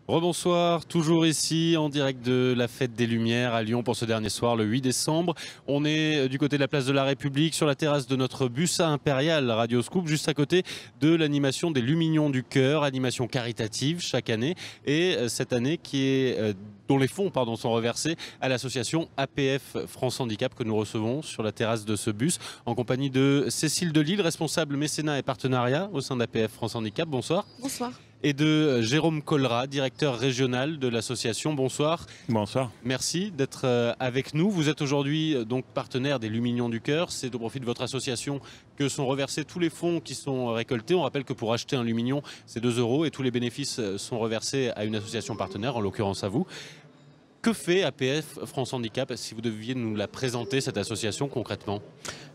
Rebonsoir, toujours ici en direct de la Fête des Lumières à Lyon pour ce dernier soir, le 8 décembre. On est du côté de la place de la République, sur la terrasse de notre bus impérial Radio Scoop, juste à côté de l'animation des Lumignons du Cœur, animation caritative chaque année. Et cette année dont les fonds sont reversés à l'association APF France Handicap que nous recevons sur la terrasse de ce bus en compagnie de Cécile Delisle, responsable mécénat et partenariat au sein d'APF France Handicap. Bonsoir. Bonsoir. Et de Jérôme Collera, directeur régional de l'association. Bonsoir. Bonsoir. Merci d'être avec nous. Vous êtes aujourd'hui donc partenaire des Lumignons du Cœur. C'est au profit de votre association que sont reversés tous les fonds qui sont récoltés. On rappelle que pour acheter un Lumignon, c'est 2 € et tous les bénéfices sont reversés à une association partenaire, en l'occurrence à vous. Que fait APF France Handicap? Si vous deviez nous la présenter, cette association, concrètement?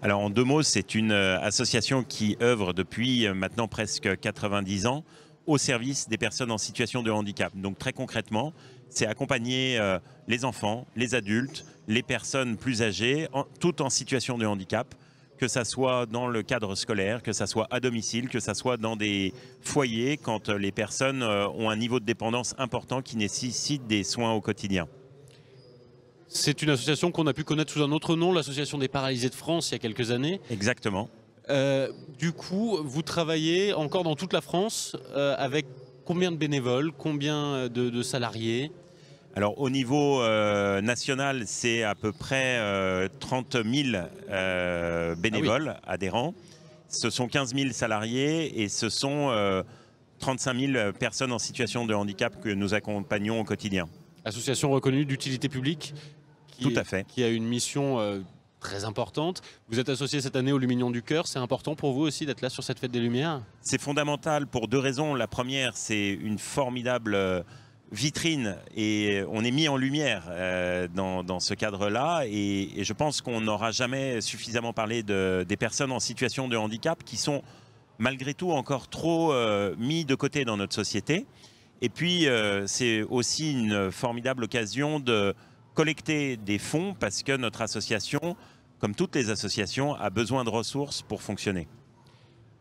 Alors en 2 mots, c'est une association qui œuvre depuis maintenant presque 90 ans au service des personnes en situation de handicap. Donc très concrètement, c'est accompagner les enfants, les adultes, les personnes plus âgées, toutes en situation de handicap, que ça soit dans le cadre scolaire, que ça soit à domicile, que ça soit dans des foyers, quand les personnes ont un niveau de dépendance important qui nécessite des soins au quotidien. C'est une association qu'on a pu connaître sous un autre nom, l'association des paralysés de France, il y a quelques années. Exactement. Du coup, vous travaillez encore dans toute la France avec combien de bénévoles, combien de salariés? Alors au niveau national, c'est à peu près 30 000 bénévoles adhérents. Ce sont 15 000 salariés et ce sont 35 000 personnes en situation de handicap que nous accompagnons au quotidien. Association reconnue d'utilité publique Tout à fait. Qui a une mission très importante. Vous êtes associé cette année aux Lumignons du Cœur. C'est important pour vous aussi d'être là sur cette Fête des Lumières? C'est fondamental pour 2 raisons. La première, c'est une formidable vitrine et on est mis en lumière dans ce cadre-là. Et je pense qu'on n'aura jamais suffisamment parlé des personnes en situation de handicap qui sont malgré tout encore trop mis de côté dans notre société. Et puis, c'est aussi une formidable occasion de collecter des fonds parce que notre association, comme toutes les associations, a besoin de ressources pour fonctionner.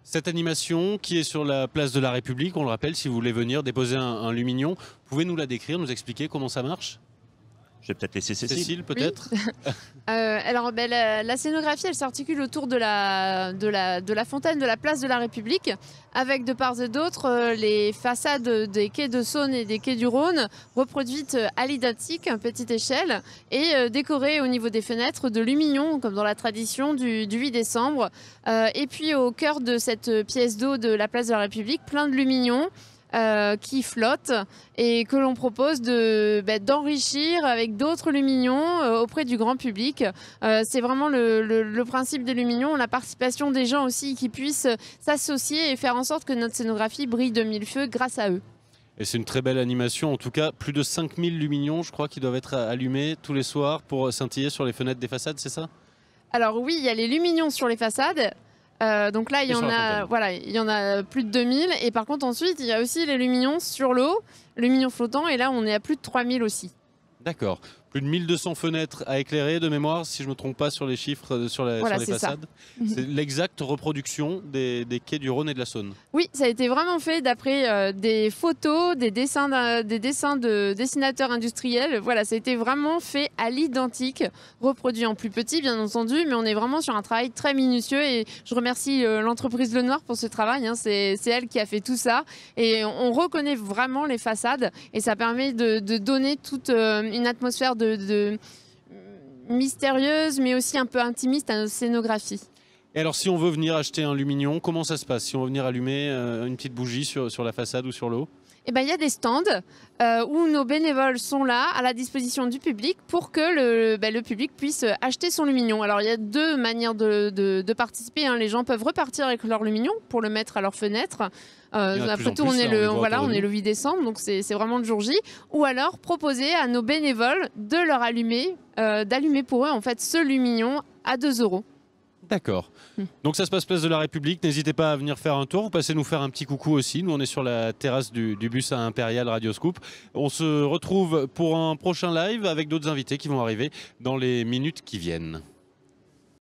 Cette animation qui est sur la place de la République, on le rappelle, si vous voulez venir déposer un Lumignon, pouvez nous la décrire, nous expliquer comment ça marche? Je vais peut-être laisser Cécile. Cécile, peut-être. Oui. Alors, la scénographie, elle s'articule autour de la fontaine de la place de la République, avec de part et d'autre les façades des quais de Saône et des quais du Rhône, reproduites à l'identique, à petite échelle, et décorées au niveau des fenêtres de lumignons, comme dans la tradition du 8 décembre. Et puis au cœur de cette pièce d'eau de la place de la République, plein de lumignons. Qui flottent et que l'on propose d'enrichir avec d'autres lumignons auprès du grand public. C'est vraiment le principe des lumignons, la participation des gens aussi qui puissent s'associer et faire en sorte que notre scénographie brille de mille feux grâce à eux. Et c'est une très belle animation, en tout cas plus de 5000 lumignons je crois qui doivent être allumés tous les soirs pour scintiller sur les fenêtres des façades, c'est ça? Alors oui, il y a les lumignons sur les façades. Donc là, il y en a plus de 2000. Et par contre, ensuite, il y a aussi les lumignons sur l'eau, lumignons flottants. Et là, on est à plus de 3000 aussi. D'accord. Plus de 1200 fenêtres à éclairer de mémoire, si je ne me trompe pas sur les chiffres sur les façades. C'est l'exacte reproduction des quais du Rhône et de la Saône. Oui, ça a été vraiment fait d'après des photos, des dessins de dessinateurs industriels. Voilà, ça a été vraiment fait à l'identique, reproduit en plus petit bien entendu, mais on est vraiment sur un travail très minutieux et je remercie l'entreprise Le Noir pour ce travail. C'est elle qui a fait tout ça et on reconnaît vraiment les façades et ça permet de donner toute une atmosphère de mystérieuse mais aussi un peu intimiste à nos scénographies. Et alors si on veut venir acheter un Lumignon, comment ça se passe? Si on veut venir allumer une petite bougie sur la façade ou sur l'eau? Eh ben, il y a des stands où nos bénévoles sont là à la disposition du public pour que le public puisse acheter son Lumignon. Alors il y a 2 manières de participer. Les gens peuvent repartir avec leur Lumignon pour le mettre à leur fenêtre. Après tout, on est le 8 décembre, donc c'est vraiment le jour J. Ou alors proposer à nos bénévoles de leur allumer, d'allumer pour eux en fait ce Lumignon à 2 €. D'accord. Donc ça se passe place de la République. N'hésitez pas à venir faire un tour. Vous passez nous faire un petit coucou aussi. Nous, on est sur la terrasse du bus à Impérial Radio Scoop. On se retrouve pour un prochain live avec d'autres invités qui vont arriver dans les minutes qui viennent.